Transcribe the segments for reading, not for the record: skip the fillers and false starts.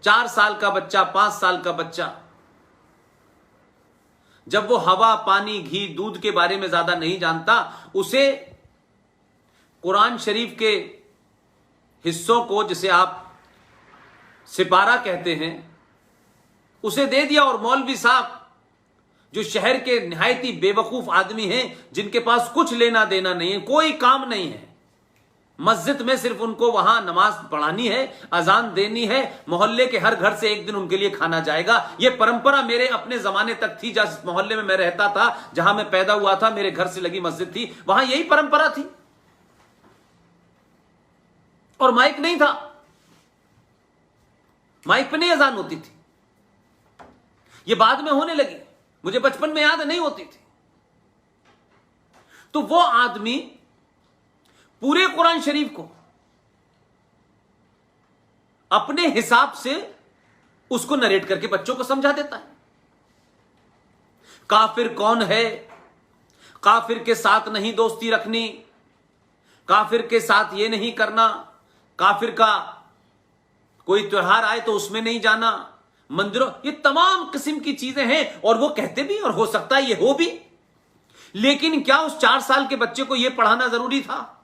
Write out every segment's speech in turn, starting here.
4 साल का बच्चा, 5 साल का बच्चा, जब वो हवा, पानी, घी, दूध के बारे में ज्यादा नहीं जानता, उसे कुरान शरीफ के हिस्सों को, जिसे आप सिपारा कहते हैं, उसे दे दिया। और मौलवी साहब जो शहर के निहायत ही बेवकूफ आदमी हैं, जिनके पास कुछ लेना देना नहीं है, कोई काम नहीं है, मस्जिद में सिर्फ उनको वहां नमाज पढ़ानी है, अजान देनी है, मोहल्ले के हर घर से एक दिन उनके लिए खाना जाएगा। यह परंपरा मेरे अपने जमाने तक थी। जिस मोहल्ले में मैं रहता था, जहां मैं पैदा हुआ था, मेरे घर से लगी मस्जिद थी, वहां यही परंपरा थी। और माइक नहीं था, माइक पे नहीं अजान होती थी। यह बाद में होने लगी, मुझे बचपन में याद नहीं होती थी। तो वो आदमी पूरे कुरान शरीफ को अपने हिसाब से उसको नरेट करके बच्चों को समझा देता है। काफिर कौन है, काफिर के साथ नहीं दोस्ती रखनी, काफिर के साथ ये नहीं करना, काफिर का कोई त्योहार आए तो उसमें नहीं जाना, मंदिरों, ये तमाम किस्म की चीजें हैं। और वो कहते भी, और हो सकता है ये हो भी, लेकिन क्या उस 4 साल के बच्चे को यह पढ़ाना जरूरी था?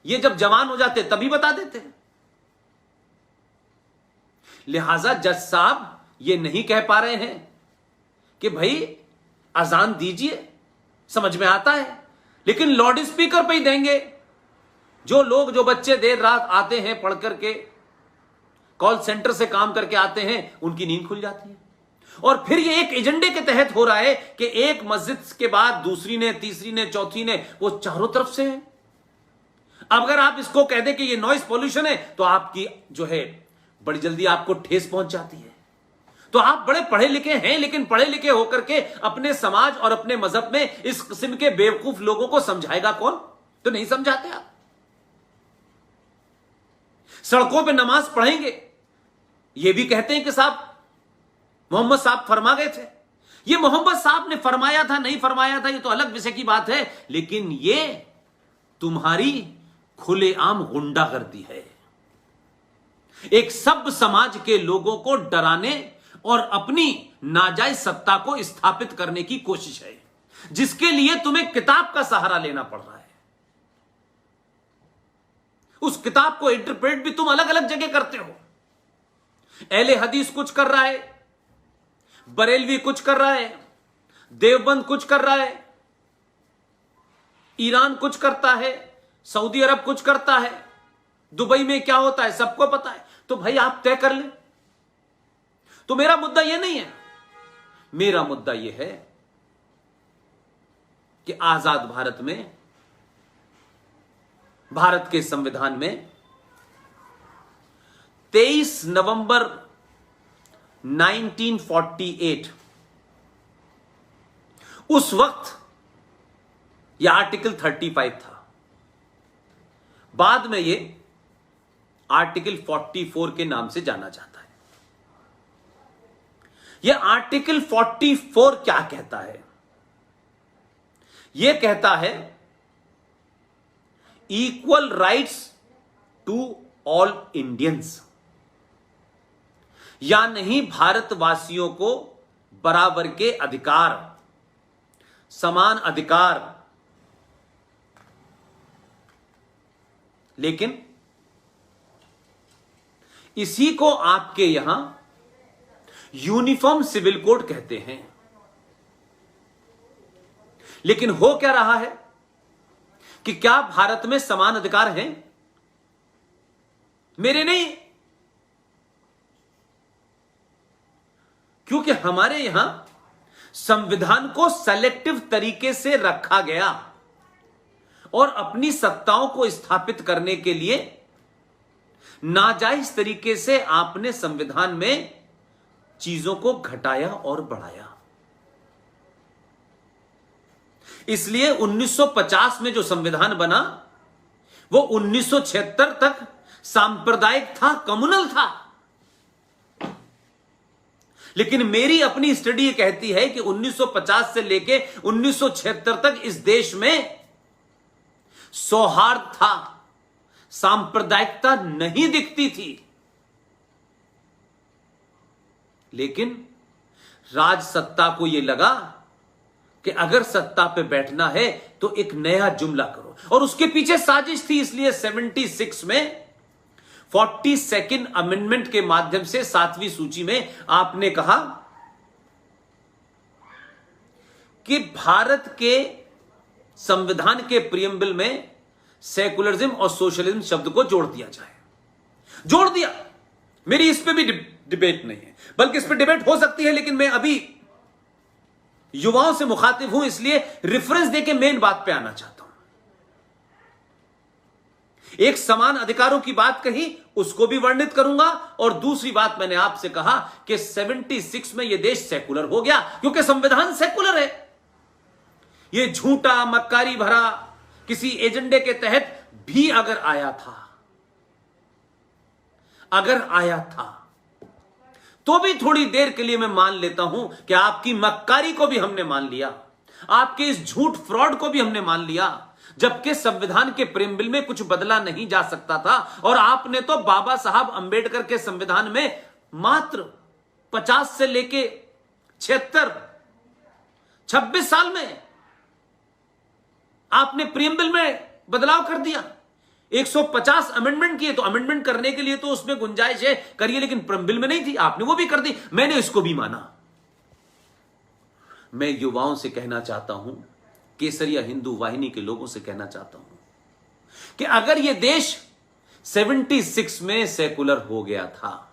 ये जब जवान हो जाते तभी बता देते हैं। लिहाजा जज साहब ये नहीं कह पा रहे हैं कि भाई अजान दीजिए, समझ में आता है, लेकिन लाउड स्पीकर पे ही देंगे। जो लोग, जो बच्चे देर रात आते हैं, पढ़ करके कॉल सेंटर से काम करके आते हैं, उनकी नींद खुल जाती है। और फिर ये एक एजेंडे के तहत हो रहा है कि एक मस्जिद के बाद दूसरी ने, तीसरी ने, चौथी ने, वो चारों तरफ से है। अब अगर आप इसको कह दें कि ये नॉइस पॉल्यूशन है, तो आपकी जो है बड़ी जल्दी आपको ठेस पहुंच जाती है। तो आप बड़े पढ़े लिखे हैं, लेकिन पढ़े लिखे होकर के अपने समाज और अपने मजहब में इस किस्म के बेवकूफ लोगों को समझाएगा कौन? तो नहीं समझाते आप। सड़कों पे नमाज पढ़ेंगे, ये भी कहते हैं कि साहब मोहम्मद साहब फरमा गए थे। ये मोहम्मद साहब ने फरमाया था, नहीं फरमाया था, ये तो अलग विषय की बात है, लेकिन ये तुम्हारी खुलेआम गुंडागर्दी है। एक सभ्य समाज के लोगों को डराने और अपनी नाजायज सत्ता को स्थापित करने की कोशिश है, जिसके लिए तुम्हें किताब का सहारा लेना पड़ रहा है। उस किताब को इंटरप्रेट भी तुम अलग अलग जगह करते हो। अहले हदीस कुछ कर रहा है, बरेलवी कुछ कर रहा है, देवबंद कुछ कर रहा है, ईरान कुछ करता है, सऊदी अरब कुछ करता है, दुबई में क्या होता है सबको पता है। तो भाई आप तय कर ले। तो मेरा मुद्दा यह नहीं है, मेरा मुद्दा यह है कि आजाद भारत में, भारत के संविधान में 23 नवंबर 1948 उस वक्त यह आर्टिकल 35 था। बाद में यह आर्टिकल 44 के नाम से जाना जाता है। यह आर्टिकल 44 क्या कहता है? यह कहता है equal rights to all Indians, यानी भारतवासियों को बराबर के अधिकार, समान अधिकार। लेकिन इसी को आपके यहां यूनिफॉर्म सिविल कोड कहते हैं। लेकिन हो क्या रहा है कि क्या भारत में समान अधिकार हैं? मेरे नहीं, क्योंकि हमारे यहां संविधान को सेलेक्टिव तरीके से रखा गया और अपनी सत्ताओं को स्थापित करने के लिए नाजायज तरीके से आपने संविधान में चीजों को घटाया और बढ़ाया। इसलिए 1950 में जो संविधान बना वो 1976 तक सांप्रदायिक था, कम्युनल था। लेकिन मेरी अपनी स्टडी कहती है कि 1950 से लेके 1976 तक इस देश में सौहार्द था, सांप्रदायिकता नहीं दिखती थी। लेकिन राज सत्ता को यह लगा कि अगर सत्ता पे बैठना है तो एक नया जुमला करो, और उसके पीछे साजिश थी। इसलिए 76 में 42nd अमेंडमेंट के माध्यम से 7वीं सूची में आपने कहा कि भारत के संविधान के प्रियम्बल में सेकुलरिज्म और सोशलिज्म शब्द को जोड़ दिया जाए। जोड़ दिया। मेरी इस पे भी डिबेट नहीं है, बल्कि इस पे डिबेट हो सकती है, लेकिन मैं अभी युवाओं से मुखातिब हूं, इसलिए रेफरेंस देके मेन बात पे आना चाहता हूं। एक समान अधिकारों की बात कही, उसको भी वर्णित करूंगा, और दूसरी बात मैंने आपसे कहा कि 76 में यह देश सेकुलर हो गया क्योंकि संविधान सेकुलर है। यह झूठा मक्कारी भरा किसी एजेंडे के तहत भी अगर आया था तो भी थोड़ी देर के लिए मैं मान लेता हूं कि आपकी मक्कारी को भी हमने मान लिया, आपके इस झूठ फ्रॉड को भी हमने मान लिया, जबकि संविधान के प्रियम्बल में कुछ बदला नहीं जा सकता था। और आपने तो बाबा साहब अंबेडकर के संविधान में मात्र 50 से लेके 26 साल में आपने प्रियम्बल में बदलाव कर दिया। 150 अमेंडमेंट किए, तो अमेंडमेंट करने के लिए तो उसमें गुंजाइश है, करिए, लेकिन प्रियम्बल में नहीं थी, आपने वो भी कर दी, मैंने इसको भी माना। मैं युवाओं से कहना चाहता हूं, केसरिया हिंदू वाहिनी के लोगों से कहना चाहता हूं कि अगर यह देश 76 में सेकुलर हो गया था,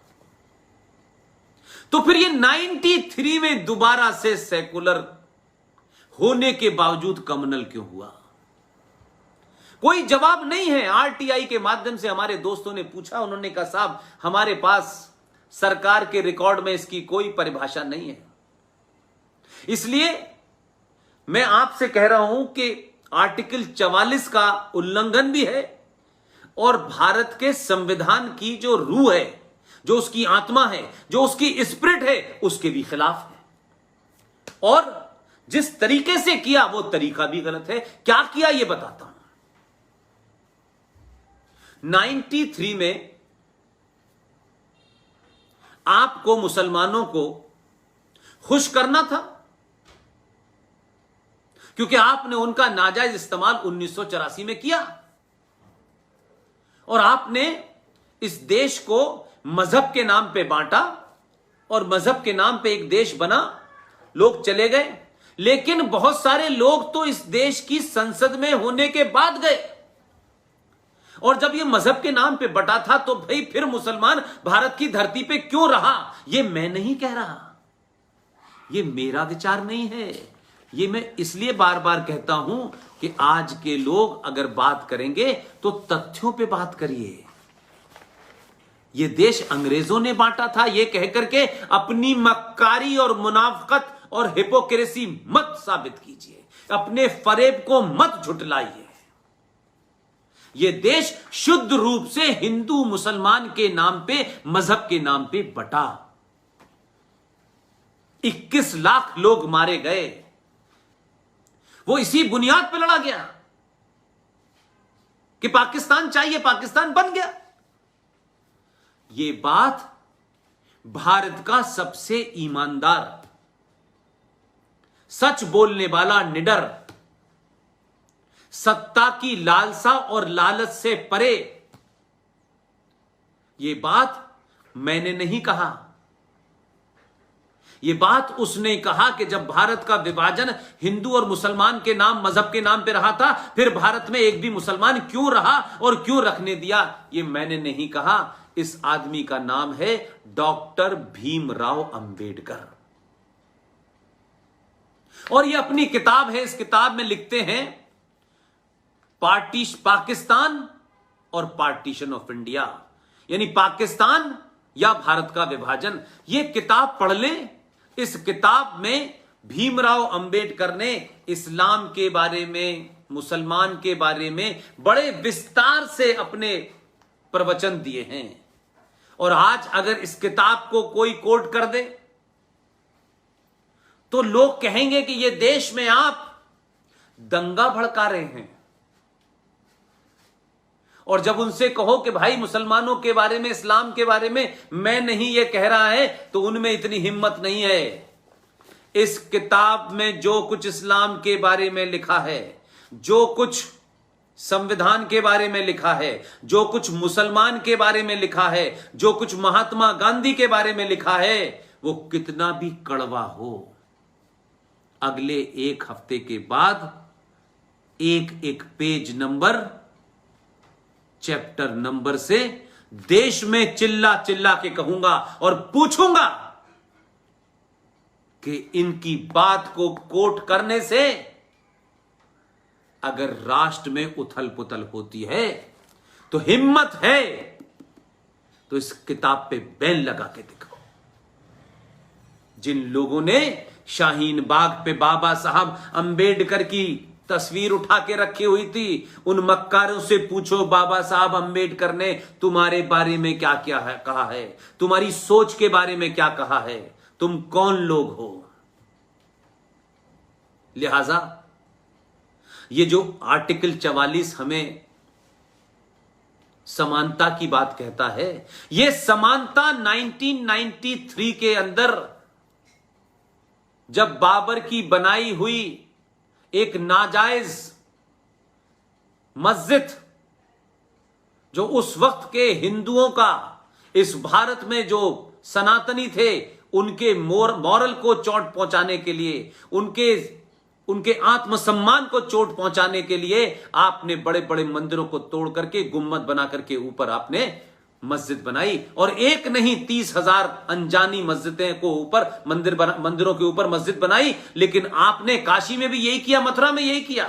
तो फिर यह 93 में दोबारा से सेकुलर होने के बावजूद कम्युनल क्यों हुआ? कोई जवाब नहीं है। आरटीआई के माध्यम से हमारे दोस्तों ने पूछा, उन्होंने कहा साहब हमारे पास सरकार के रिकॉर्ड में इसकी कोई परिभाषा नहीं है। इसलिए मैं आपसे कह रहा हूं कि आर्टिकल 44 का उल्लंघन भी है, और भारत के संविधान की जो रूह है, जो उसकी आत्मा है, जो उसकी स्पिरिट है, उसके भी खिलाफ है। और जिस तरीके से किया वो तरीका भी गलत है। क्या किया यह बताता हूं। 93 में आपको मुसलमानों को खुश करना था, क्योंकि आपने उनका नाजायज इस्तेमाल 1984 में किया, और आपने इस देश को मजहब के नाम पे बांटा, और मजहब के नाम पे एक देश बना, लोग चले गए। लेकिन बहुत सारे लोग तो इस देश की संसद में होने के बाद गए, और जब यह मजहब के नाम पे बटा था तो भाई फिर मुसलमान भारत की धरती पे क्यों रहा? यह मैं नहीं कह रहा, यह मेरा विचार नहीं है, यह मैं इसलिए बार बार कहता हूं कि आज के लोग अगर बात करेंगे तो तथ्यों पे बात करिए। यह देश अंग्रेजों ने बांटा था, यह कहकर के अपनी मक्कारी और मुनाफकत और हिपोक्रेसी मत साबित कीजिए, अपने फरेब को मत झुटलाइए। यह देश शुद्ध रूप से हिंदू मुसलमान के नाम पे, मजहब के नाम पे बटा। 21 लाख लोग मारे गए, वो इसी बुनियाद पर लड़ा गया कि पाकिस्तान चाहिए, पाकिस्तान बन गया। यह बात भारत का सबसे ईमानदार, सच बोलने वाला, निडर, सत्ता की लालसा और लालच से परे, यह बात मैंने नहीं कहा, यह बात उसने कहा कि जब भारत का विभाजन हिंदू और मुसलमान के नाम, मजहब के नाम पे रहा था, फिर भारत में एक भी मुसलमान क्यों रहा और क्यों रखने दिया? यह मैंने नहीं कहा। इस आदमी का नाम है डॉक्टर भीमराव अंबेडकर, और यह अपनी किताब है, इस किताब में लिखते हैं पाकिस्तान और पार्टीशन ऑफ इंडिया, यानी पाकिस्तान या भारत का विभाजन। यह किताब पढ़ लें। इस किताब में भीमराव अंबेडकर ने इस्लाम के बारे में, मुसलमान के बारे में बड़े विस्तार से अपने प्रवचन दिए हैं। और आज अगर इस किताब को कोई कोट कर दे तो लोग कहेंगे कि यह देश में आप दंगा भड़का रहे हैं। और जब उनसे कहो कि भाई मुसलमानों के बारे में, इस्लाम के बारे में मैं नहीं ये कह रहा है, तो उनमें इतनी हिम्मत नहीं है। इस किताब में जो कुछ इस्लाम के बारे में लिखा है, जो कुछ संविधान के बारे में लिखा है, जो कुछ मुसलमान के बारे में लिखा है, जो कुछ महात्मा गांधी के बारे में लिखा है, वो कितना भी कड़वा हो, अगले एक हफ्ते के बाद एक एक पेज नंबर, चैप्टर नंबर से देश में चिल्ला चिल्ला के कहूंगा और पूछूंगा कि इनकी बात को कोट करने से अगर राष्ट्र में उथल पुथल होती है तो हिम्मत है तो इस किताब पे बैन लगा के दिखाओ। जिन लोगों ने शाहीन बाग पे बाबा साहब अंबेडकर की तस्वीर उठा के रखी हुई थी, उन मक्कारों से पूछो बाबा साहब अंबेडकर ने तुम्हारे बारे में क्या क्या है कहा है, तुम्हारी सोच के बारे में क्या कहा है, तुम कौन लोग हो। लिहाजा ये जो आर्टिकल 44 हमें समानता की बात कहता है, ये समानता 1993 के अंदर जब बाबर की बनाई हुई एक नाजायज मस्जिद, जो उस वक्त के हिंदुओं का, इस भारत में जो सनातनी थे उनके मॉरल को चोट पहुंचाने के लिए, उनके आत्मसम्मान को चोट पहुंचाने के लिए आपने बड़े बड़े मंदिरों को तोड़ करके गुम्मद बना करके ऊपर आपने मस्जिद बनाई। और एक नहीं 30,000 अनजानी मस्जिदें को ऊपर मंदिरों के ऊपर मस्जिद बनाई। लेकिन आपने काशी में भी यही किया, मथुरा में यही किया।